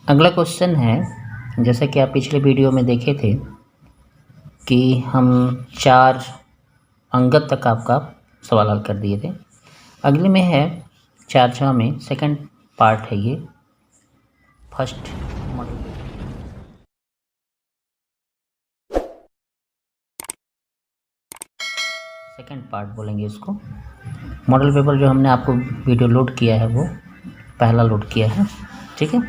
अगला क्वेश्चन है, जैसा कि आप पिछले वीडियो में देखे थे कि हम 4 अंगत तक आपका सवाल हल कर दिए थे। अगले में है 4 में सेकंड पार्ट है ये फर्स्ट मॉडल सेकंड पार्ट बोलेंगे इसको। मॉडल पेपर जो हमने आपको वीडियो लोड किया है वो पहला लोड किया है, ठीक है।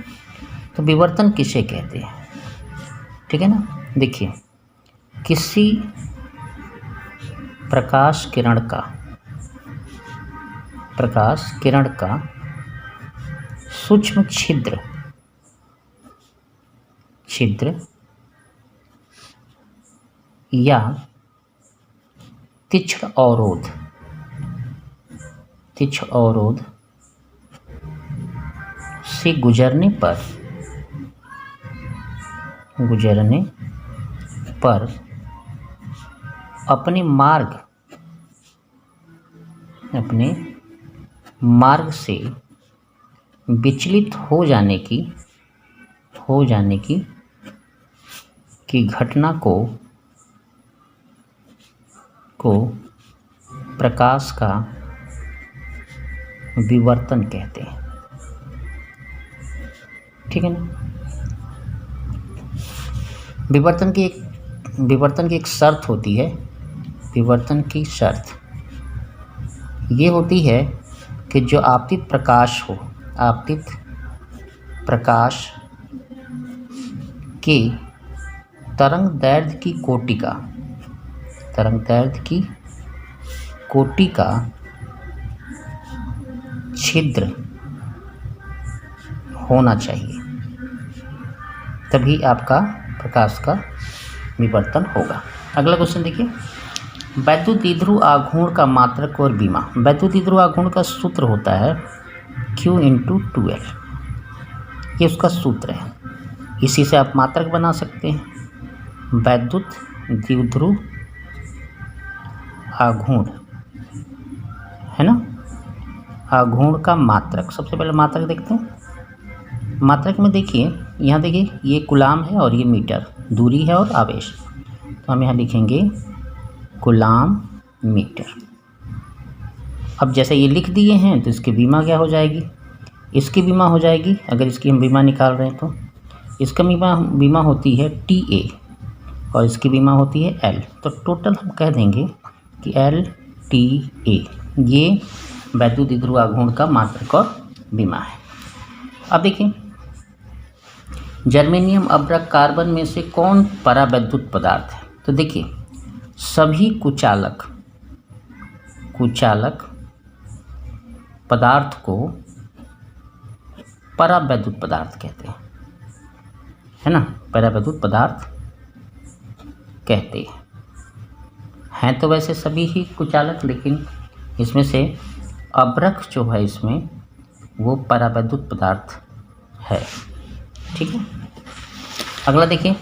तो विवर्तन किसे कहते हैं, ठीक है ना। देखिए, किसी प्रकाश किरण का सूक्ष्म छिद्र या तीक्ष्ण अवरोध से गुजरने पर अपने मार्ग से विचलित हो जाने की घटना को प्रकाश का विवर्तन कहते हैं, ठीक है ना। विवर्तन की एक शर्त होती है। विवर्तन की शर्त ये होती है कि जो आपतित प्रकाश के तरंग दैर्ध्य की कोटि का छिद्र होना चाहिए, तभी आपका प्रकाश का विवर्तन होगा। अगला क्वेश्चन देखिए, वैद्युत द्विध्रुव आघूर्ण का मात्रक और विमा। वैद्युत द्विध्रुव आघूर्ण का सूत्र होता है Q/2L, ये उसका सूत्र है। इसी से आप मात्रक बना सकते हैं। वैद्युत द्विध्रुव आघूर्ण है ना, आघूर्ण का मात्रक। सबसे पहले मात्रक देखते हैं। मात्रक में देखिए, यहाँ देखिए ये कूलाम है और ये मीटर, दूरी है और आवेश। तो हम यहाँ लिखेंगे कूलाम मीटर। अब जैसे ये लिख दिए हैं तो इसकी विमा क्या हो जाएगी, इसकी विमा हो जाएगी, अगर इसकी हम विमा निकाल रहे हैं तो इसका विमा होती है TA और इसकी विमा होती है L। तो टोटल हम कह देंगे कि LTA, ये वैद्युत द्विध्रुव आघूर्ण का मात्रक और विमा है। अब देखिए, जर्मेनियम, अभ्रक, कार्बन में से कौन परावैद्युत पदार्थ है। तो देखिए, सभी कुचालक पदार्थ को परावैद्युत पदार्थ कहते हैं, है ना। परावैद्युत पदार्थ कहते हैं तो वैसे सभी ही कुचालक, लेकिन इसमें से अभ्रक जो है इसमें वो परावैद्युत पदार्थ है, ठीक है। अगला देखिए,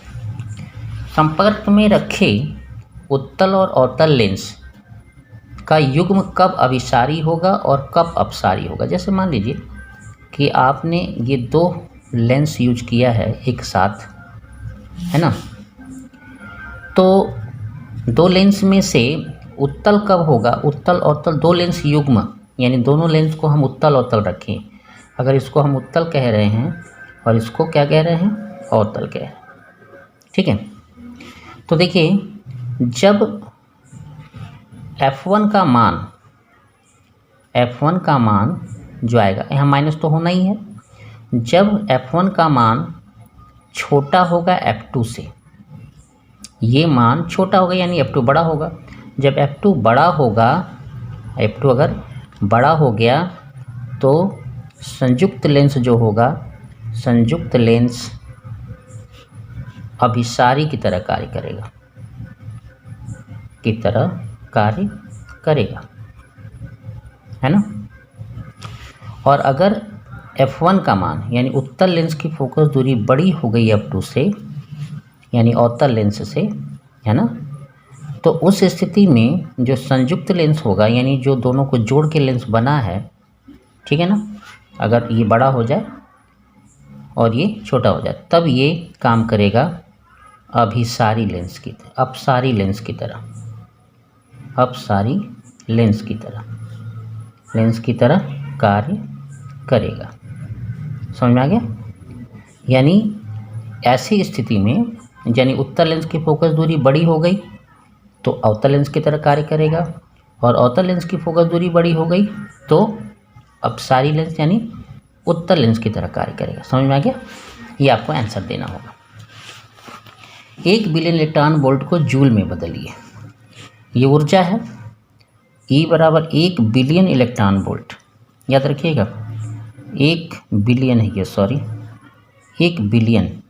संपर्क में रखे उत्तल और अवतल लेंस का युग्म कब अभिसारी होगा और कब अपसारी होगा। जैसे मान लीजिए कि आपने ये 2 लेंस यूज किया है एक साथ, है ना। तो 2 लेंस में से उत्तल कब होगा, उत्तल अवतल 2 लेंस युग्म, यानी दोनों लेंस को हम उत्तल अवतल रखें। अगर इसको हम उत्तल कह रहे हैं और इसको क्या कह रहे हैं, अवतल कह रहे हैं, ठीक है। तो देखिए, जब F1 का मान जो आएगा, यहाँ माइनस तो होना ही है। जब F1 का मान छोटा होगा F2 से, ये मान छोटा होगा यानी F2 बड़ा होगा। जब F2 बड़ा होगा, F2 अगर बड़ा हो गया तो संयुक्त लेंस जो होगा, संयुक्त लेंस अभिसारी की तरह कार्य करेगा, है ना। और अगर F1 का मान यानी उत्तल लेंस की फोकस दूरी बड़ी हो गई F2 से, यानी अवतल लेंस से, है ना, तो उस स्थिति में जो संयुक्त लेंस होगा, यानी जो दोनों को जोड़ के लेंस बना है, ठीक है ना, अगर ये बड़ा हो जाए और ये छोटा हो जाए, तब ये काम करेगा अभिसारी लेंस की तरह, अपसारी लेंस की तरह, अपसारी लेंस की तरह कार्य करेगा। समझ में आ गया? यानी ऐसी स्थिति में, यानी उत्तल लेंस की फोकस दूरी बड़ी हो गई तो अवतल लेंस की तरह कार्य करेगा, और अवतल लेंस की फोकस दूरी बड़ी हो गई तो अपसारी लेंस यानी उत्तल लेंस की तरह कार्य करेगा। समझ में आ गया? ये आपको आंसर देना होगा। 1 बिलियन इलेक्ट्रॉन वोल्ट को जूल में बदलिए। ये ऊर्जा है, E बराबर 1 बिलियन इलेक्ट्रॉन वोल्ट, याद रखिएगा 1 बिलियन है ये, सॉरी 1 बिलियन।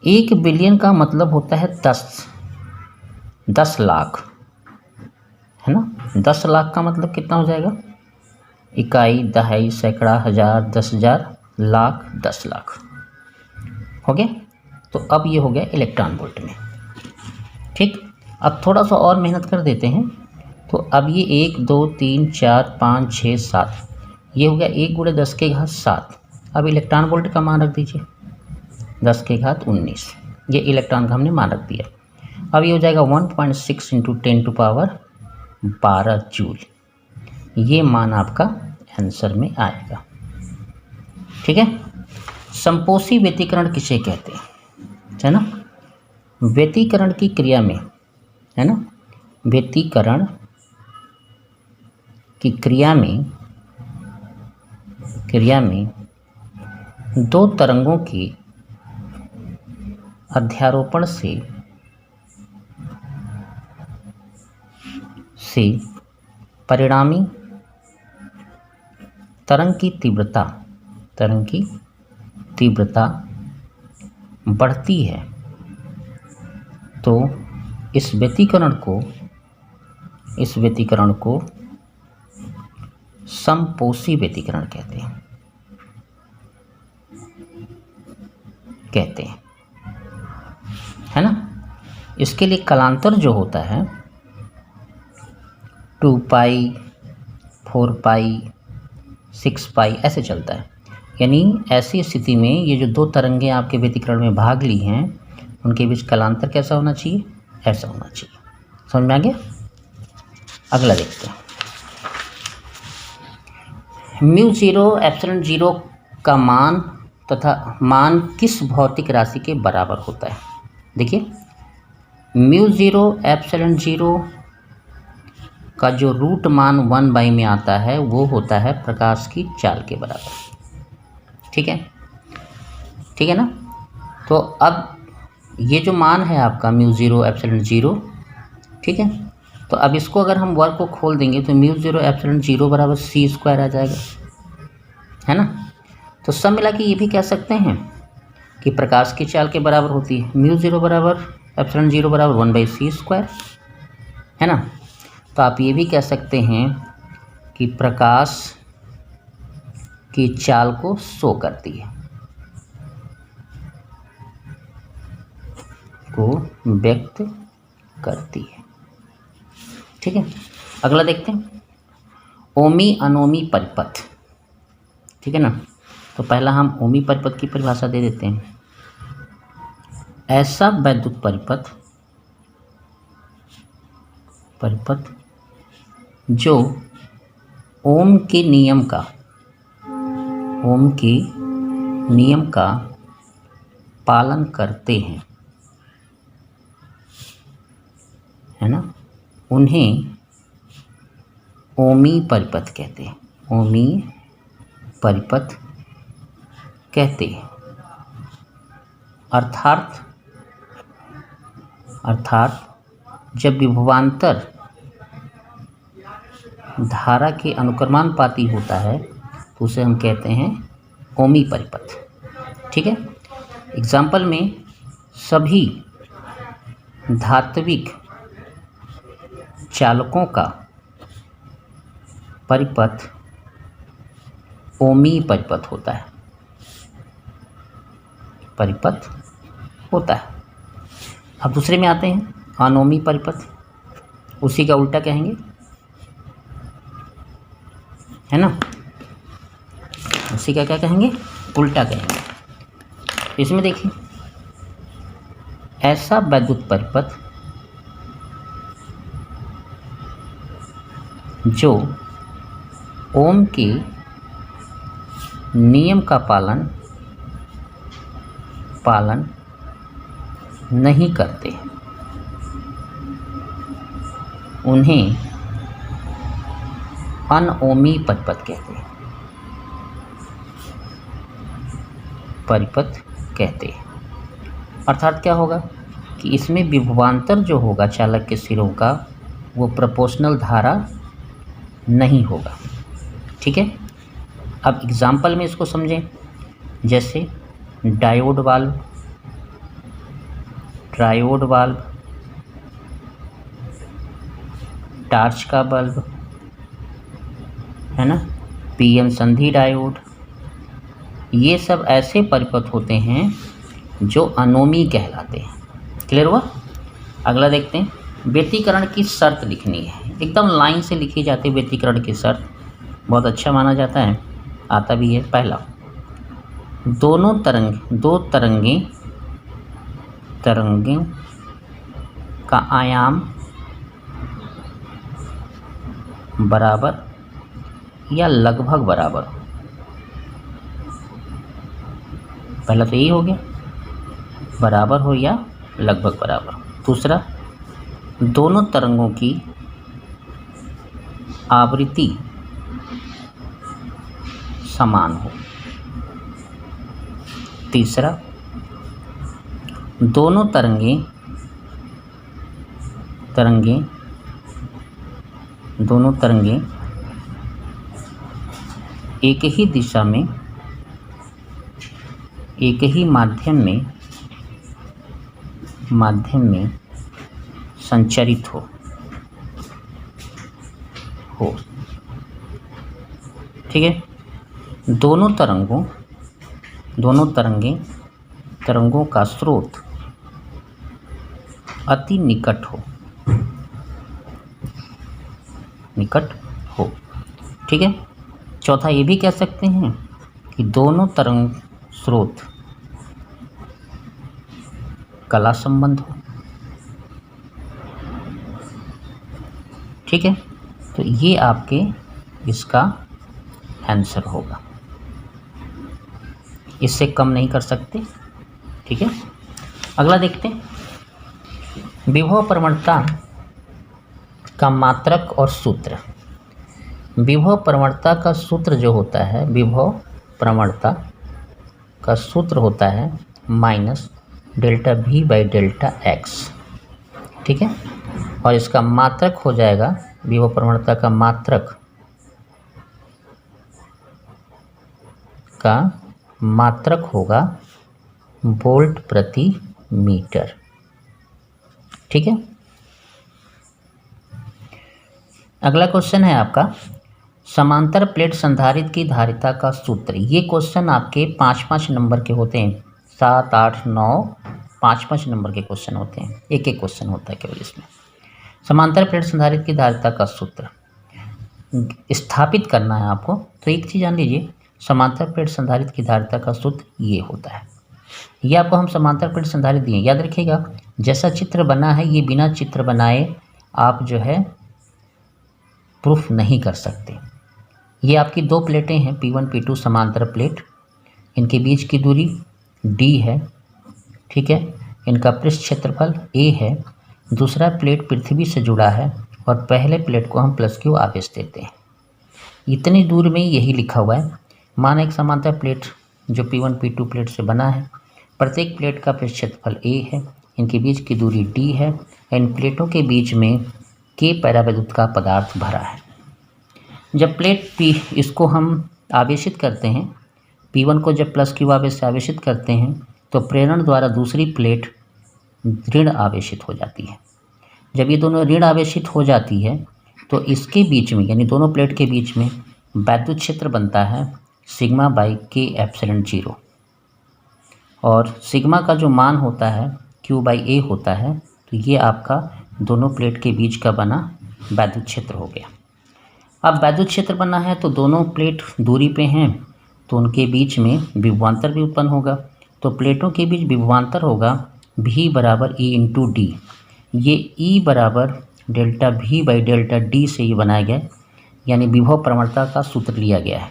1 बिलियन का मतलब होता है 10 लाख, है ना। 10 लाख का मतलब कितना हो जाएगा? इकाई, दहाई, सैकड़ा, हज़ार, 10,000, लाख, 10 लाख हो गया। तो अब ये हो गया इलेक्ट्रॉन वोल्ट में। ठीक, अब थोड़ा सा और मेहनत कर देते हैं। तो अब ये 1 2 3 4 5 6 7 ये हो गया 1 × 10 की घात 7। अब इलेक्ट्रॉन वोल्ट का मान रख दीजिए 10 की घात 19, ये इलेक्ट्रॉन का हमने मान रख दिया। अब ये हो जाएगा 1.6 × 10⁻12 जूल। ये मान आपका आंसर में आएगा। ठीक है। संपोषी व्यतिकरण किसे कहते हैं, है ना। व्यतिकरण की क्रिया में, है ना, व्यतिकरण की क्रिया में दो तरंगों की अध्यारोपण से परिणामी तरंग की तीव्रता बढ़ती है, तो इस व्यतिकरण को समपोषी व्यतिकरण कहते हैं, है ना। इसके लिए कालांतर जो होता है 2 पाई, 4 पाई, 6 पाई ऐसे चलता है। यानी ऐसी स्थिति में ये जो दो तरंगें आपके व्यतिकरण में भाग ली हैं, उनके बीच कालांतर कैसा होना चाहिए, ऐसा होना चाहिए। समझ में आ गया। अगला देखते हैं। μ0 ε0 का मान तथा मान किस भौतिक राशि के बराबर होता है। देखिए μ0 ε0 का जो रूट मान 1/, में आता है वो होता है प्रकाश की चाल के बराबर। ठीक है ना। तो अब ये जो मान है आपका μ0 ε0, ठीक है, तो अब इसको अगर हम वर्ग को खोल देंगे तो μ0 ε0 बराबर c² आ जाएगा, है ना। तो सब मिला के ये भी कह सकते हैं कि प्रकाश की चाल के बराबर होती है। μ0 बराबर ε0 बराबर 1/c², है ना। तो आप ये भी कह सकते हैं कि प्रकाश की चाल को शो करती है, को व्यक्त करती है। ठीक है। अगला देखते हैं, ओमी अनोमी परिपथ। ठीक है ना। तो पहला हम ओमी परिपथ की परिभाषा दे देते हैं। ऐसा वैद्युत परिपथ जो ओम के नियम का पालन करते हैं, है ना, उन्हें ओमी परिपथ कहते हैं। ओमी परिपथ कहते हैं। अर्थात जब विभवांतर धारा के अनुक्रमानुपाती होता है तो उसे हम कहते हैं ओमी परिपथ। ठीक है। एग्जाम्पल में सभी धात्विक चालकों का परिपथ ओमी परिपथ होता है। अब दूसरे में आते हैं, अनोमी परिपथ, उसी का उल्टा कहेंगे, है ना, उसी का क्या कहेंगे, उल्टा कहेंगे। इसमें देखिए ऐसा वैद्युत परिपथ जो ओम के नियम का पालन नहीं करते, उन्हें अनओमी परिपथ कहते हैं। अर्थात क्या होगा कि इसमें विभवांतर जो होगा चालक के सिरों का वो प्रोपोर्शनल धारा नहीं होगा। ठीक है, अब एग्जाम्पल में इसको समझें, जैसे diode valve, triode valve, torch का बल्ब है ना, पीएन संधि डायोड, ये सब ऐसे परिपथ होते हैं जो अनोमी कहलाते हैं। क्लियर हुआ? अगला देखते हैं, व्यतिकरण की शर्त लिखनी है। एकदम लाइन से लिखी जाती है व्यतिकरण की शर्त, बहुत अच्छा माना जाता है, आता भी है। पहला, दो तरंगें का आयाम बराबर या लगभग बराबर। पहला तो यही हो गया, बराबर हो या लगभग बराबर। दूसरा, दोनों तरंगों की आवृत्ति समान हो। तीसरा, दोनों तरंगें एक ही दिशा में, एक ही माध्यम में संचरित हो। ठीक है, दोनों तरंगों का स्रोत अति निकट हो। ठीक है, चौथा ये भी कह सकते हैं कि दोनों तरंग स्रोत कला संबंध हो। ठीक है, तो ये आपके इसका आंसर होगा, इससे कम नहीं कर सकते। ठीक है, अगला देखते हैं, विभव प्रवणता का मात्रक और सूत्र। विभव प्रवणता का सूत्र जो होता है, विभव प्रवणता का सूत्र होता है minus delta we by delta x. ठीक है, और इसका मात्रक हो जाएगा, विभव प्रवणता का मात्रक होगा वोल्ट प्रति मीटर। ठीक है, अगला क्वेश्चन है आपका, समांतर प्लेट संधारित्र की धारिता का सूत्र। ये क्वेश्चन आपके 5-5 नंबर के होते हैं, 7, 8, 9, 5-5 नंबर के क्वेश्चन होते हैं, एक क्वेश्चन होता है केवल इसमें। समांतर प्लेट संधारित्र की धारिता का सूत्र स्थापित करना है आपको। तो एक चीज़ जान लीजिए, समांतर प्लेट संधारित्र की धारिता का सूत्र ये होता है। ये आपको हम समांतर प्लेट संधारित्र दिए, याद रखिएगा, जैसा चित्र बना है ये बिना चित्र बनाए आप जो है प्रूफ नहीं कर सकते। ये आपकी दो प्लेटें हैं, P1 P2 समांतर प्लेट, इनके बीच की दूरी D है। ठीक है, इनका पृष्ठ क्षेत्रफल A है। दूसरा प्लेट पृथ्वी से जुड़ा है और पहले प्लेट को हम +Q आवेश देते हैं। इतनी दूर में यही लिखा हुआ है। माना एक समांतर प्लेट जो P1 P2 प्लेट से बना है, प्रत्येक प्लेट का पृष्ठ क्षेत्रफल A है, इनके बीच की दूरी D है, इन प्लेटों के बीच में K पैराविद्युत का पदार्थ भरा है। जब प्लेट P इसको हम आवेशित करते हैं, P1 को जब +Q आवेश से आवेशित करते हैं तो प्रेरण द्वारा दूसरी प्लेट ऋण आवेशित हो जाती है। जब ये दोनों ऋण आवेशित हो जाती है तो इसके बीच में, यानी दोनों प्लेट के बीच में वैद्युत क्षेत्र बनता है सिग्मा बाई K एप्सिलॉन 0, और सिग्मा का जो मान होता है Q बाई A होता है। तो ये आपका दोनों प्लेट के बीच का बना वैद्युत क्षेत्र हो गया। अब वैद्युत क्षेत्र बना है तो दोनों प्लेट दूरी पे हैं तो उनके बीच में विभवांतर भी उत्पन्न होगा। तो प्लेटों के बीच विभवांतर होगा V बराबर E इंटू डी। ये E बराबर delta V by delta D से ये बनाया गया है, यानी विभव प्रवणता का सूत्र लिया गया है,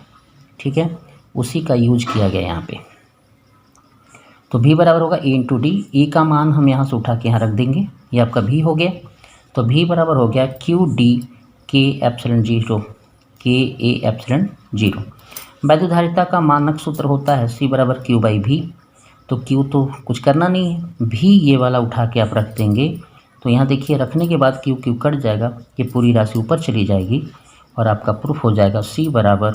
ठीक है, उसी का यूज किया गया यहाँ पे। तो V बराबर होगा E इंटू डी। E का मान हम यहाँ से उठा के यहाँ रख देंगे, ये आपका V हो गया। तो V बराबर हो गया क्यू डी के एप्सिलॉन जीरो, के ए एप्सिलॉन जीरो। वैद्युधारिता का मानक सूत्र होता है C बराबर Q बाई V। तो Q तो कुछ करना नहीं है, V ये वाला उठा के आप रख देंगे। तो यहाँ देखिए रखने के बाद Q Q कट जाएगा, ये पूरी राशि ऊपर चली जाएगी और आपका प्रूफ हो जाएगा C बराबर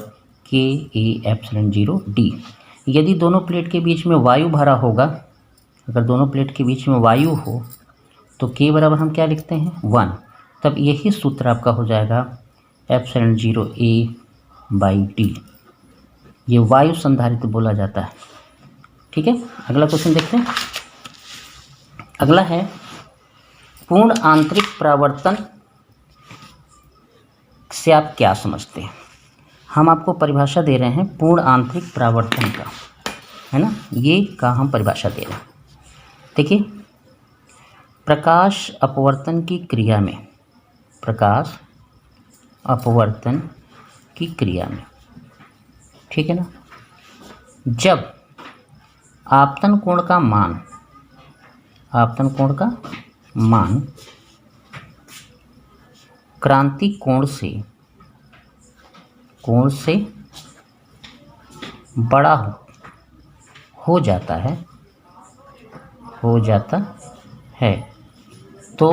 के ए एप्सिलॉन जीरो डी। यदि दोनों प्लेट के बीच में वायु भरा होगा, अगर दोनों प्लेट के बीच में वायु हो तो K बराबर हम क्या लिखते हैं 1, तब यही सूत्र आपका हो जाएगा epsilon zero A by D. ये वायु संधारित्र बोला जाता है, ठीक है। अगला क्वेश्चन देखते हैं। अगला है पूर्ण आंतरिक परावर्तन से आप क्या समझते हैं। हम आपको परिभाषा दे रहे हैं पूर्ण आंतरिक परावर्तन का, है ना, ये का हम परिभाषा दे रहे हैं। देखिए प्रकाश अपवर्तन की क्रिया में, प्रकाश अपवर्तन की क्रिया में, ठीक है ना, जब आपतन कोण का मान, आपतन कोण का मान क्रांति कोण से बड़ा हो जाता है तो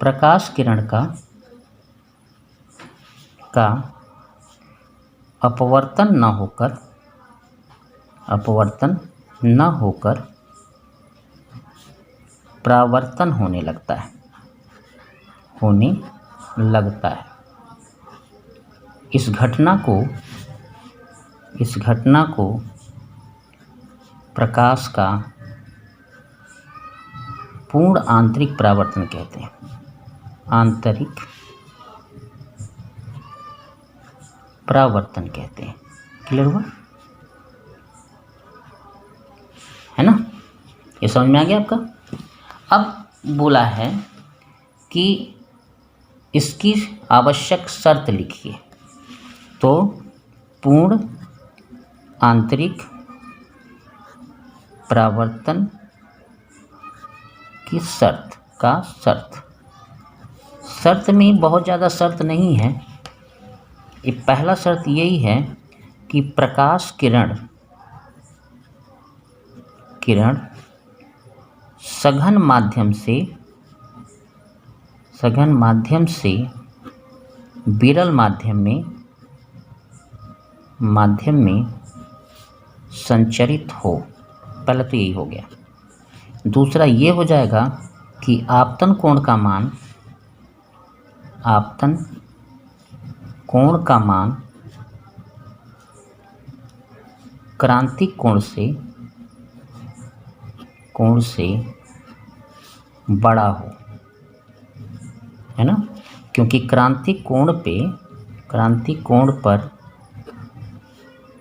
प्रकाश किरण का अपवर्तन न होकर परावर्तन होने लगता है। इस घटना को प्रकाश का पूर्ण आंतरिक परावर्तन कहते हैं। आंतरिक परावर्तन कहते हैं। क्लियर हुआ, है ना, ये समझ में आ गया आपका। अब बोला है कि इसकी आवश्यक शर्त लिखिए। तो पूर्ण आंतरिक परावर्तन की शर्त में बहुत ज़्यादा शर्त नहीं है। ये पहला शर्त यही है कि प्रकाश किरण सघन माध्यम से विरल माध्यम में संचरित हो। पहले तो यही हो गया। दूसरा ये हो जाएगा कि आपतन कोण का मान क्रांतिक कोण से बड़ा हो, है ना, क्योंकि क्रांतिक कोण पर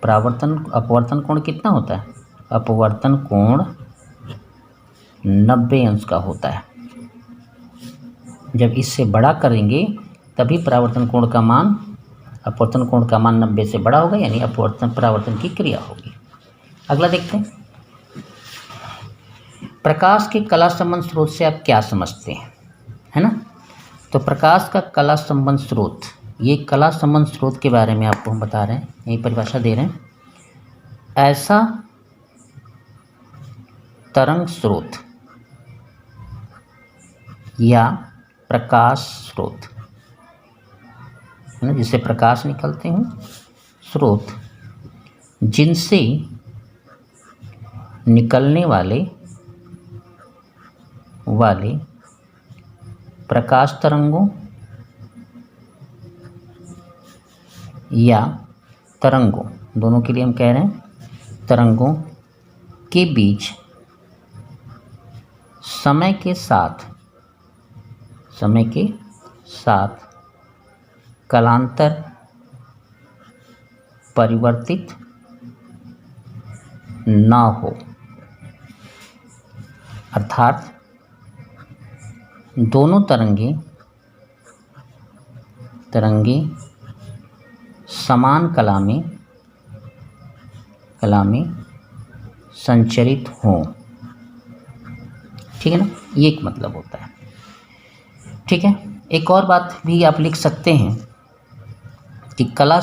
अपवर्तन कोण कितना होता है, अपवर्तन कोण 90 अंश का होता है। जब इससे बड़ा करेंगे तभी अपवर्तन कोण का मान 90 से बड़ा होगा, यानी परावर्तन की क्रिया होगी। अगला देखते हैं, प्रकाश के कला संबंध स्रोत से आप क्या समझते हैं, है ना। तो प्रकाश का कला संबंध स्रोत, ये कला संबंध स्रोत के बारे में आपको हम बता रहे हैं, यही परिभाषा दे रहे हैं। ऐसा तरंग स्रोत या प्रकाश स्रोत, है ना, जिससे प्रकाश निकलते हैं, स्रोत जिनसे निकलने वाले प्रकाश तरंगों या तरंगों, दोनों के लिए हम कह रहे हैं, तरंगों के बीच समय के साथ कालांतर परिवर्तित ना हो, अर्थात दोनों तरंगे समान कला में संचरित हों। ठीक है ना, ये एक मतलब होता है। ठीक है, एक और बात भी आप लिख सकते हैं कि कला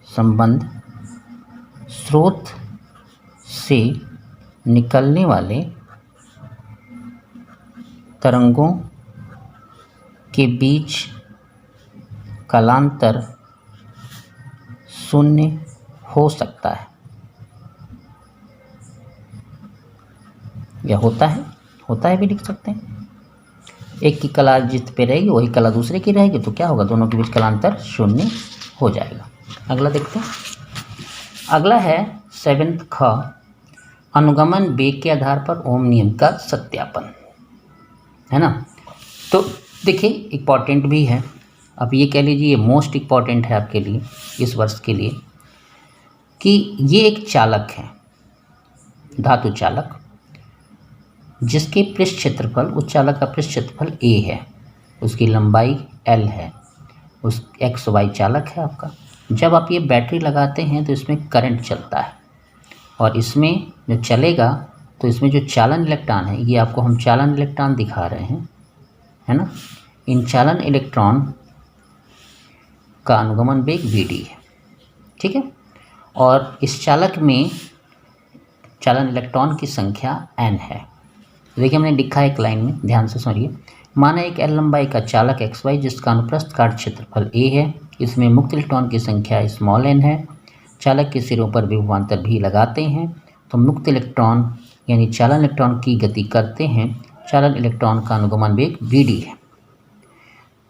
संबंध स्रोत से निकलने वाले तरंगों के बीच कालांतर शून्य हो सकता है या होता है भी लिख सकते हैं। एक की कला जिस पे रहेगी वही कला दूसरे की रहेगी, तो क्या होगा, दोनों के बीच कालांतर शून्य हो जाएगा। अगला देखते हैं। अगला है 7th ख, अनुगमन वेग के आधार पर ओम नियम का सत्यापन, है ना। तो देखिए इम्पॉर्टेंट भी है, अब ये कह लीजिए ये मोस्ट इम्पॉर्टेंट है आपके लिए इस वर्ष के लिए, कि ये एक चालक है, धातु चालक, जिसके पृष्ठ क्षेत्रफल, उस चालक का पृष्ठ क्षेत्रफल a है, उसकी लंबाई l है, उस XY चालक है आपका। जब आप ये बैटरी लगाते हैं तो इसमें करंट चलता है, और इसमें जो चलेगा तो इसमें जो चालन इलेक्ट्रॉन है, ये आपको हम चालन इलेक्ट्रॉन दिखा रहे हैं, है ना। इन चालन इलेक्ट्रॉन का अनुगमन वेग Vd है, ठीक है। और इस चालक में चालन इलेक्ट्रॉन की संख्या n है। देखिए हमने लिखा है एक लाइन में, ध्यान से सुनिए। माना एक l लंबाई का चालक XY जिसका अनुप्रस्थ काट क्षेत्रफल a है, इसमें मुक्त इलेक्ट्रॉन की संख्या स्मॉल n है, चालक के सिरों पर विभवांतर भी लगाते हैं, तो मुक्त इलेक्ट्रॉन यानी चालन इलेक्ट्रॉन की गति करते हैं, चालन इलेक्ट्रॉन का अनुगमन वेग Vd है।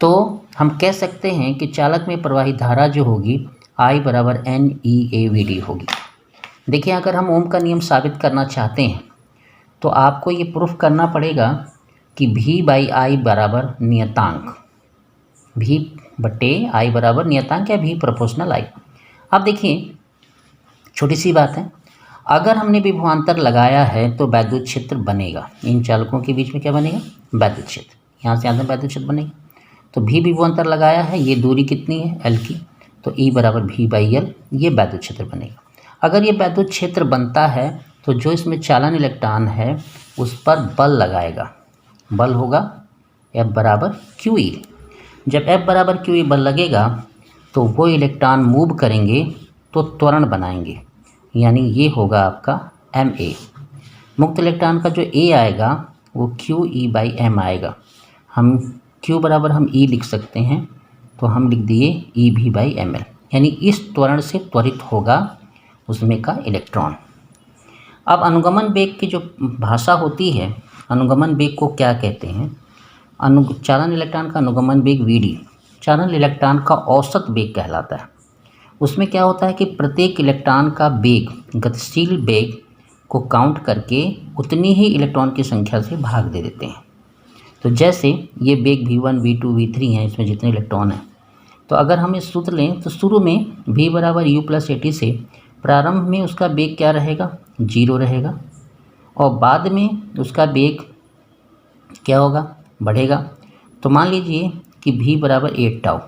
तो हम कह सकते हैं कि चालक में प्रवाहित धारा जो होगी I बराबर NeAVd होगी। देखिए अगर हम ओम का नियम साबित करना चाहते हैं तो आपको ये प्रूफ करना पड़ेगा कि V/I बराबर नियतांक, V/I बराबर नियतांक या V प्रोपोर्शनल I। अब देखिए छोटी सी बात है, अगर हमने विभवांतर लगाया है तो वैद्युत क्षेत्र बनेगा, इन चालकों के बीच में क्या बनेगा, वैद्युत क्षेत्र, यहाँ से यहाँ तक वैद्युत क्षेत्र बनेगा। तो V विभवांतर लगाया है, ये दूरी कितनी है L की, तो E बराबर V/L, ये वैद्युत क्षेत्र बनेगा। अगर ये वैद्युत क्षेत्र बनता है तो जो इसमें चालन इलेक्ट्रॉन है उस पर बल लगाएगा, बल होगा F बराबर QE। जब F बराबर QE बल लगेगा तो वो इलेक्ट्रॉन मूव करेंगे तो त्वरण बनाएंगे, यानी ये होगा आपका Ma। मुक्त इलेक्ट्रॉन का जो A आएगा वो QE/m आएगा। हम Q बराबर हम E लिख सकते हैं, तो हम लिख दिए EV/ml, यानी इस त्वरण से त्वरित होगा उसमें का इलेक्ट्रॉन। अब अनुगमन वेग की जो भाषा होती है, अनुगमन वेग को क्या कहते हैं, चालन इलेक्ट्रॉन का अनुगमन वेग Vd चालन इलेक्ट्रॉन का औसत वेग कहलाता है। उसमें क्या होता है कि प्रत्येक इलेक्ट्रॉन का वेग, गतिशील वेग को काउंट करके उतनी ही इलेक्ट्रॉन की संख्या से भाग दे देते हैं। तो जैसे ये वेग V1, V2, V3 हैं, इसमें जितने इलेक्ट्रॉन हैं, तो अगर हम इस सूत्र लें तो शुरू में V बराबर U+AT से प्रारंभ में उसका वेग क्या रहेगा, 0 रहेगा, और बाद में उसका वेग क्या होगा, बढ़ेगा। तो मान लीजिए कि V बराबर 8 टाउ।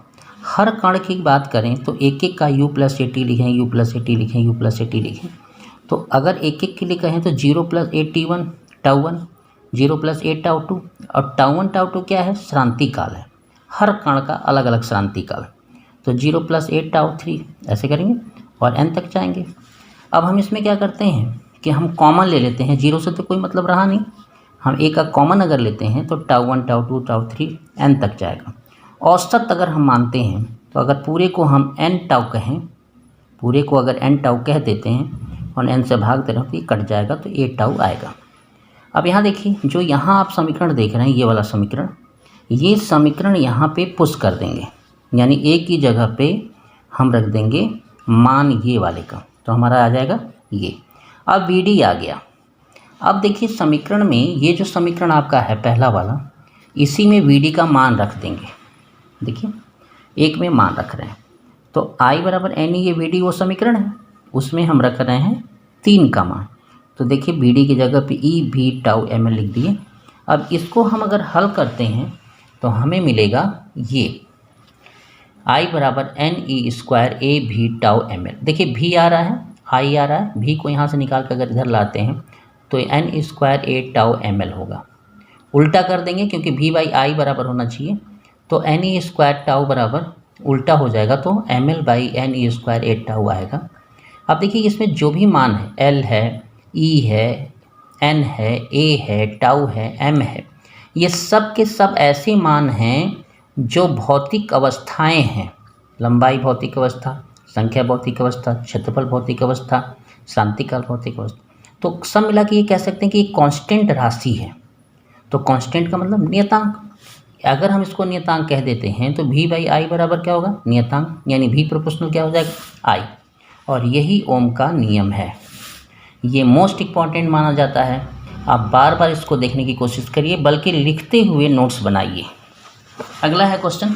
हर कण की बात करें तो एक एक का U+AT लिखें, U+AT लिखें, U+AT लिखें। तो अगर एक एक के लिए कहें तो 0+8 T1 टाउ 1, 0+8 टाउ 2, और टाउ 1 टाउ 2 क्या है, श्रांति काल है, हर कण का अलग अलग श्रांति काल। तो 0+8 टाउ 3 ऐसे करेंगे और n तक जाएंगे। अब हम इसमें क्या करते हैं कि हम कॉमन ले लेते हैं, 0 से तो कोई मतलब रहा नहीं, हम एक का कॉमन अगर लेते हैं तो टाउ 1 टाउ 2 टाउ 3 n तक जाएगा। औसत अगर हम मानते हैं तो अगर पूरे को हम n टाउ कहें, पूरे को अगर n टाउ कह देते हैं और n से भाग दे रहे हो तो ये कट जाएगा, तो 8 टाउ आएगा। अब यहाँ देखिए, जो यहाँ आप समीकरण देख रहे हैं, ये वाला समीकरण, ये समीकरण यहाँ पे पुश कर देंगे, यानी एक की जगह पे हम रख देंगे मान ये वाले का, तो हमारा आ जाएगा ये। अब Vd आ गया। अब देखिए समीकरण में ये जो समीकरण आपका है पहला वाला, इसी में Vd का मान रख देंगे। देखिए एक में मान रख रहे हैं, तो तो I बराबर एन ई, ये VD वो समीकरण है, उसमें हम रख रहे हैं 3 का मान। तो देखिए VD की जगह पे ई भी टाउ ml लिख दिए। अब इसको हम अगर हल करते हैं तो हमें मिलेगा ये I बराबर एन ई स्क्वायर ए भी टाउ ml। देखिए भी आ रहा है, I आ रहा है, भी को यहाँ से निकाल कर अगर इधर लाते हैं तो N square A tau ml होगा। उल्टा कर देंगे क्योंकि भी बाई आई बराबर होना चाहिए, तो एन ई स्क्वायर टाउ बराबर उल्टा हो जाएगा, तो ml by N E square A tau आएगा। अब देखिए इसमें जो भी मान है, L है, E है, N है, A है, टाउ है, M है, ये सब के सब ऐसे मान हैं जो भौतिक अवस्थाएं हैं। लंबाई भौतिक अवस्था, संख्या भौतिक अवस्था, क्षेत्रफल भौतिक अवस्था, शांतिकाल भौतिक अवस्था। तो सब मिला के ये कह सकते हैं कि एक कांस्टेंट राशि है। तो कांस्टेंट का मतलब नियतांक। अगर हम इसको नियतांक कह देते हैं तो भी बाई आई बराबर क्या होगा, नियतांक, यानी भी प्रोपोर्शनल क्या हो जाएगा, आई। और यही ओम का नियम है। ये मोस्ट इम्पॉर्टेंट माना जाता है। आप बार बार इसको देखने की कोशिश करिए, बल्कि लिखते हुए नोट्स बनाइए। अगला है क्वेश्चन,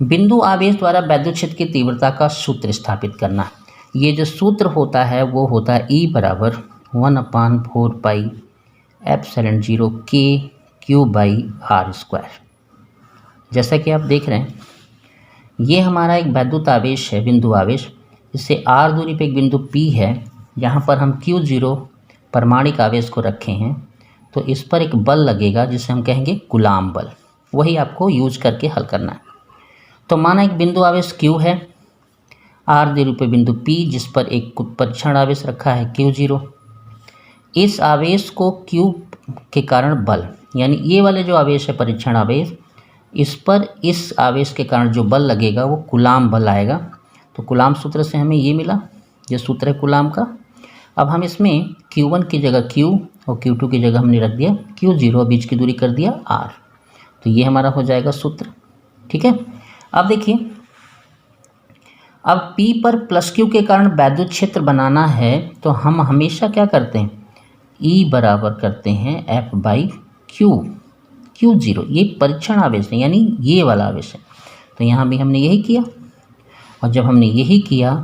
बिंदु आवेश द्वारा वैद्युत क्षेत्र की तीव्रता का सूत्र स्थापित करना। ये जो सूत्र होता है वो होता है E बराबर 1/4 पाई एप्सिलॉन 0 के क्यू बाई आर स्क्वायर। जैसा कि आप देख रहे हैं ये हमारा एक वैद्युत आवेश है, बिंदु आवेश। इससे r दूरी पे एक बिंदु P है, जहाँ पर हम Q0 परमाणिक आवेश को रखे हैं। तो इस पर एक बल लगेगा जिसे हम कहेंगे कूलाम बल। वही आपको यूज करके हल करना है। तो माना एक बिंदु आवेश Q है, r दूरी पे बिंदु P जिस पर एक परीक्षण आवेश रखा है Q0। इस आवेश को Q के कारण बल, यानी ये वाले जो आवेश है परीक्षण आवेश, इस पर इस आवेश के कारण जो बल लगेगा वो कूलाम बल आएगा। तो कूलाम सूत्र से हमें ये मिला, ये सूत्र है कूलाम का। अब हम इसमें Q1 की जगह Q और Q2 की जगह हमने रख दिया Q0, बीच की दूरी कर दिया R। तो ये हमारा हो जाएगा सूत्र। ठीक है, अब देखिए, अब P पर प्लस Q के कारण वैद्युत क्षेत्र बनाना है तो हम हमेशा क्या करते हैं, E बराबर करते हैं F बाई Q। Q0 ये परीक्षण आवेश है, यानी ये वाला आवेश है। तो यहाँ भी हमने यही किया, और जब हमने यही किया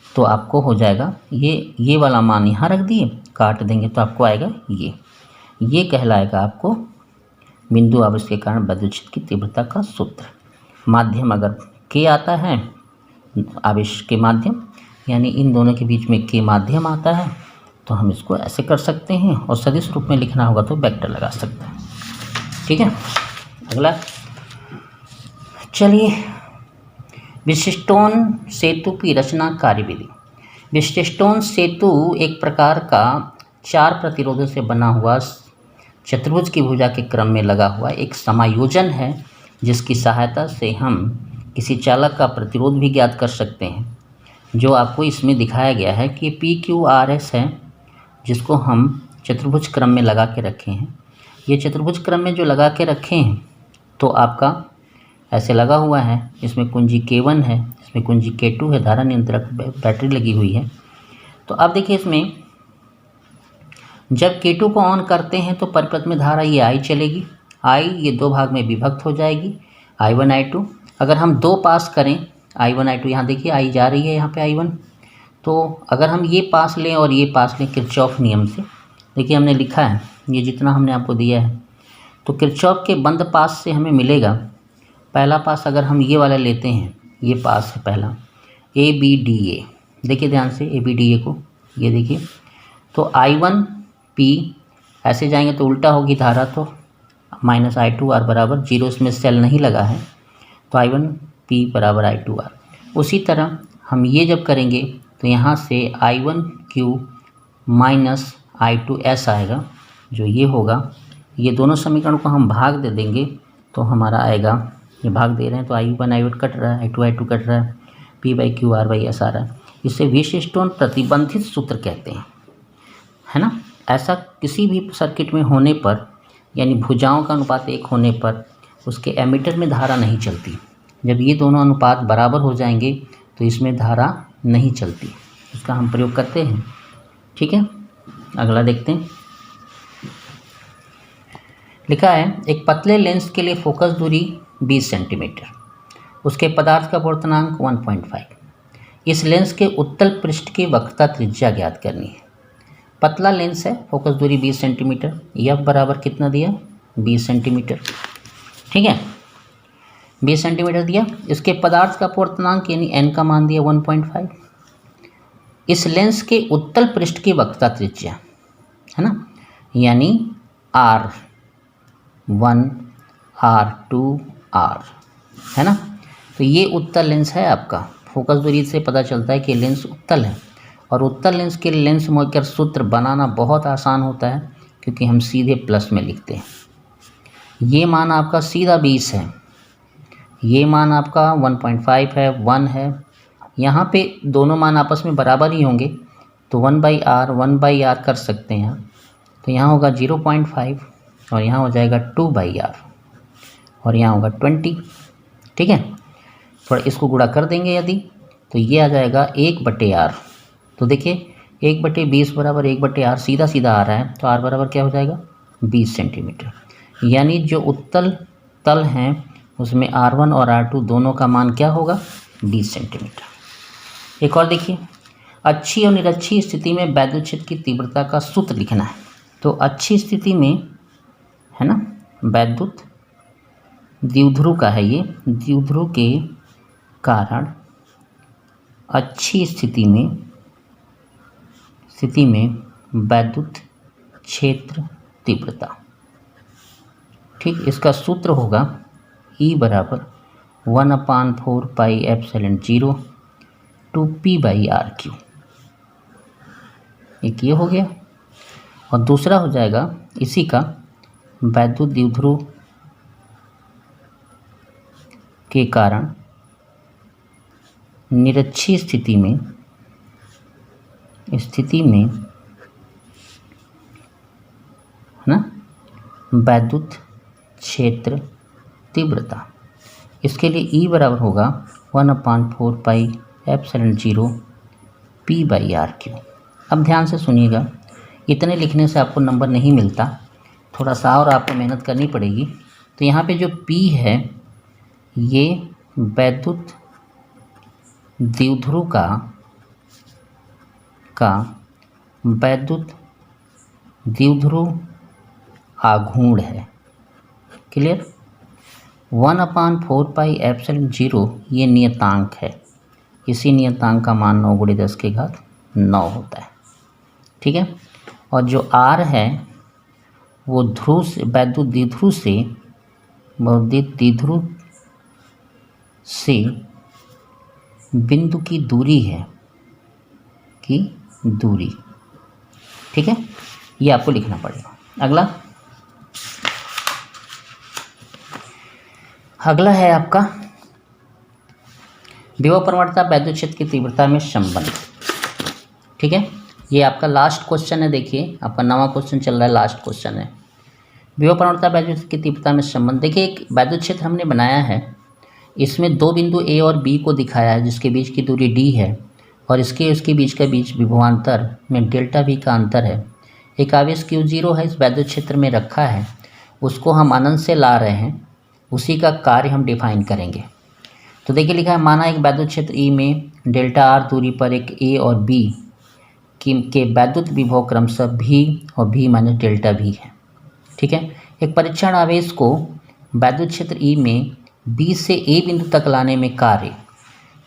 तो आपको हो जाएगा ये वाला मान यहाँ रख दिए, काट देंगे तो आपको आएगा ये कहलाएगा आपको बिंदु आवेश के कारण वैद्युत क्षेत्र की तीव्रता का सूत्र। माध्यम अगर K आता है, आवेश के माध्यम, यानी इन दोनों के बीच में K माध्यम आता है, तो हम इसको ऐसे कर सकते हैं। और सदिश रूप में लिखना होगा तो वेक्टर लगा सकते हैं। ठीक है, अगला चलिए, विशिष्टोन सेतु की रचना कार्यविधि। विशिष्टोन सेतु एक प्रकार का 4 प्रतिरोधों से बना हुआ चतुर्भुज की भुजा के क्रम में लगा हुआ एक समायोजन है, जिसकी सहायता से हम किसी चालक का प्रतिरोध भी ज्ञात कर सकते हैं। जो आपको इसमें दिखाया गया है कि PQRS है, जिसको हम चतुर्भुज क्रम में लगा के रखे हैं। ये चतुर्भुज क्रम में जो लगा के रखे हैं तो आपका ऐसे लगा हुआ है। इसमें कुंजी K1 है, इसमें कुंजी K2 है, धारा नियंत्रक बैटरी लगी हुई है। तो अब देखिए, इसमें जब K2 को ऑन करते हैं तो परिपथ में धारा ये I चलेगी। I ये 2 भाग में विभक्त हो जाएगी, I1 I2। अगर हम 2 पास करें, I1 I2, यहाँ देखिए I जा रही है यहाँ पे I1। तो अगर हम ये पास लें और ये पास लें किरचॉफ नियम से, देखिए हमने लिखा है ये जितना हमने आपको दिया है, तो किरचॉफ के बंद पास से हमें मिलेगा। पहला पास अगर हम ये वाला लेते हैं, ये पास है पहला ABDA, देखिए ध्यान से ABDA को, ये देखिए। तो I1 P ऐसे जाएंगे तो उल्टा होगी धारा, तो माइनस I2R बराबर 0, इसमें सेल नहीं लगा है, तो I1 P बराबर I2R। उसी तरह हम ये जब करेंगे तो यहाँ से I1 Q माइनस I2S आएगा, जो ये होगा। ये दोनों समीकरण को हम भाग दे देंगे तो हमारा आएगा, ये भाग दे रहे हैं तो I1 I1 कट रहा है, I2 कट रहा है, P by Q R by S आ रहा है। इसे विशिष्टोन प्रतिबंधित सूत्र कहते हैं, है ना। ऐसा किसी भी सर्किट में होने पर, यानी भुजाओं का अनुपात 1 होने पर उसके एमीटर में धारा नहीं चलती। जब ये दोनों अनुपात बराबर हो जाएंगे तो इसमें धारा नहीं चलती। इसका हम प्रयोग करते हैं। ठीक है, अगला देखते हैं। लिखा है एक पतले लेंस के लिए फोकस दूरी 20 सेंटीमीटर। उसके पदार्थ का अपवर्तनांक 1.5। इस लेंस के उत्तल पृष्ठ की वक्रता त्रिज्या ज्ञात करनी है। पतला लेंस है, फोकस दूरी 20 सेंटीमीटर, एफ बराबर कितना दिया 20 सेंटीमीटर, ठीक है 20 सेंटीमीटर दिया। इसके पदार्थ का अपवर्तनांक यानी एन का मान दिया 1.5। इस लेंस के उत्तल पृष्ठ की वक्रता त्रिज्या है ना, यानी R1 R2 R है ना। तो ये उत्तल लेंस है आपका। फोकस दूरी से पता चलता है कि लेंस उत्तल है, और उत्तल लेंस के लेंस मॉइक्यूलर सूत्र बनाना बहुत आसान होता है, क्योंकि हम सीधे प्लस में लिखते हैं। ये मान आपका सीधा 20 है, ये मान आपका 1.5 है, 1 है। यहाँ पे दोनों मान आपस में बराबर ही होंगे, तो 1/r कर सकते हैं। तो यहाँ होगा 0.5 और यहाँ हो जाएगा 2/r और यहाँ होगा 20, ठीक है। थोड़ा इसको गुणा कर देंगे यदि, तो ये आ जाएगा 1/r। तो देखिए 1/20 बराबर 1/r, सीधा सीधा आ रहा है, तो r बराबर क्या हो जाएगा 20 सेंटीमीटर। यानी जो उत्तल तल हैं उसमें R1 और R2 दोनों का मान क्या होगा 20 सेंटीमीटर। एक और देखिए, अच्छी और निरक्षी स्थिति में वैद्युत क्षेत्र की तीव्रता का सूत्र लिखना है। तो अच्छी स्थिति में है ना, वैद्युत द्विध्रुव का है, ये द्विध्रुव के कारण अच्छी स्थिति में वैद्युत क्षेत्र तीव्रता, ठीक। इसका सूत्र होगा E बराबर 1/4 पाई एप्सिलॉन 0 2p/r3। एक ये हो गया, और दूसरा हो जाएगा इसी का, वैद्युत द्विध्रुव के कारण निरक्षीय स्थिति में है ना वैद्युत क्षेत्र तीव्रता। इसके लिए E बराबर होगा 1/4 पाई एप्सिलॉन 0 p/r3। अब ध्यान से सुनिएगा, इतने लिखने से आपको नंबर नहीं मिलता, थोड़ा सा और आपको मेहनत करनी पड़ेगी। तो यहाँ पे जो P है ये वैद्युत द्विध्रुव का वैद्युत द्विध्रुव आघूर्ण है। क्लियर। 1/4 पाई एप्सिलॉन 0 ये नियतांक है, इसी नियतांक का मान 9×10⁹ होता है, ठीक है। और जो R है वो ध्रुव से वैद्युत द्विध्रुव से बिंदु की दूरी है, ठीक है। ये आपको लिखना पड़ेगा। अगला है आपका विभव प्रवणता वैद्युत क्षेत्र की तीव्रता में संबंध, ठीक है। ये आपका लास्ट क्वेश्चन है। देखिए आपका 9वां क्वेश्चन चल रहा है, लास्ट क्वेश्चन है। विभव प्रवणता वैद्युत क्षेत्र की तीव्रता में संबंध। देखिए एक वैद्युत क्षेत्र हमने बनाया है, इसमें दो बिंदु A और B को दिखाया है, जिसके बीच की दूरी d है, और उसके बीच का विभवांतर में डेल्टा V का अंतर है। एक आवेश Q0 है, इस वैद्युत क्षेत्र में रखा है, उसको हम अनंत से ला रहे हैं, उसी का कार्य हम डिफाइन करेंगे। तो देखिए लिखा है, माना एक वैद्युत क्षेत्र E में डेल्टा R दूरी पर एक A और B के वैद्युत विभव क्रमशः V और V माइनस डेल्टा V है, ठीक है। एक परीक्षण आवेश को वैद्युत क्षेत्र E में B से A बिंदु तक लाने में कार्य,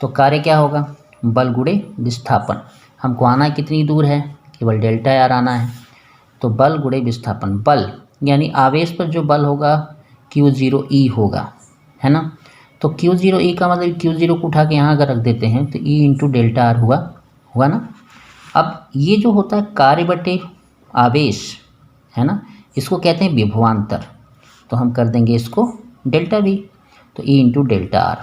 तो कार्य क्या होगा, बल गुणे विस्थापन। हमको आना कितनी दूर है, केवल डेल्टा R आना है, तो बल गुणे विस्थापन। बल यानी आवेश पर जो बल होगा Q0E होगा, है ना। तो Q0E का मतलब Q0 को उठा के यहाँ अगर रख देते हैं तो E इंटू डेल्टा R होगा ना। अब ये जो होता है कार्य बटे आवेश, है ना, इसको कहते हैं विभवांतर। तो हम कर देंगे इसको डेल्टा V, तो E इंटू डेल्टा R,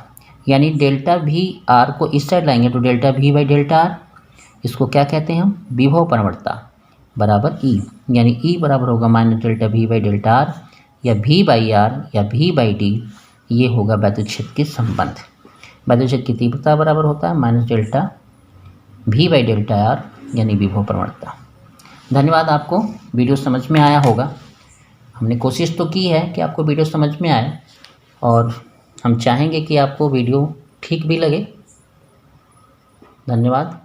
यानी डेल्टा V R को इस साइड लाएंगे तो डेल्टा V/डेल्टा R, इसको क्या कहते हैं हम, विभव प्रवणता बराबर E, यानी E बराबर होगा माइनस डेल्टा V/डेल्टा R या V/R या V/D। ये होगा वैद्युत क्षेत्र के संबंध। वैद्युत क्षेत्र की तीव्रता बराबर होता है माइनस डेल्टा V/डेल्टा R, यानी विभव प्रवणता। धन्यवाद। आपको वीडियो समझ में आया होगा। हमने कोशिश तो की है कि आपको वीडियो समझ में आए, और हम चाहेंगे कि आपको वीडियो ठीक भी लगे। धन्यवाद।